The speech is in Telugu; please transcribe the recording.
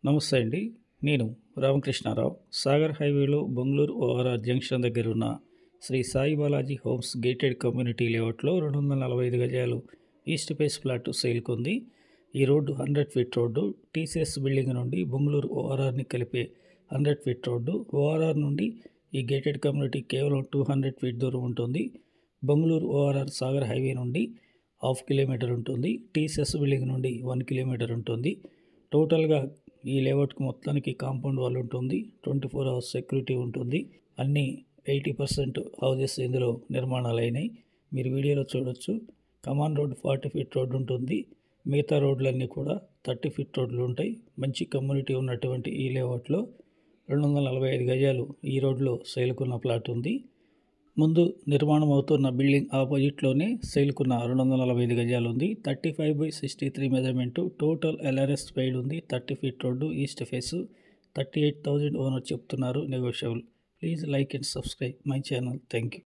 నమస్తే అండి. నేను రామకృష్ణారావు. సాగర్ హైవేలో బెంగుళూరు ఓఆర్ఆర్ జంక్షన్ దగ్గర ఉన్న Shri Sai Balaji homes gated community లేఅవుట్లో 245 గజాలు ఈస్ట్ ఫేస్ ప్లాట్ సేల్కుంది. ఈ రోడ్డు 100 ఫీట్ రోడ్డు. టీసీఎస్ బిల్డింగ్ నుండి బెంగుళూరు ఓఆర్ఆర్ని కలిపే 100 ఫీట్ రోడ్డు. ఓఆర్ఆర్ నుండి ఈ గేటెడ్ కమ్యూనిటీ కేవలం 200 ఫీట్ దూరం ఉంటుంది. బెంగుళూరు ఓఆర్ఆర్ సాగర్ హైవే నుండి 1/2 కిలోమీటర్ ఉంటుంది. టీసీఎస్ బిల్డింగ్ నుండి 1 కిలోమీటర్ ఉంటుంది. టోటల్గా ఈ లేఅవుట్కి మొత్తానికి కాంపౌండ్ వాల్ ఉంటుంది. 24 అవర్స్ సెక్యూరిటీ ఉంటుంది. అన్నీ 80% హౌజెస్ ఇందులో నిర్మాణాలు అయినాయి. మీరు వీడియోలో చూడొచ్చు. కమాన్ రోడ్ 40 ఫీట్ రోడ్డు ఉంటుంది. మిగతా రోడ్లన్నీ కూడా 30 ఫీట్ రోడ్లు ఉంటాయి. మంచి కమ్యూనిటీ ఉన్నటువంటి ఈ లేఅవుట్లో 245 గజాలు ఈ రోడ్లో సేల్కున్న ప్లాట్ ఉంది. ముందు నిర్మాణం అవుతున్న బిల్డింగ్ ఆపోజిట్లోనే సేల్కున్న 245 గజాలు ఉంది. 35/63 మెజర్మెంటు. టోటల్ ఎల్ఆర్ఎస్ పెయిడ్ ఉంది. 30 feet road, east face. 38,000 owner చెప్తున్నారు. Negotiable. Please like and subscribe my channel. Thank you.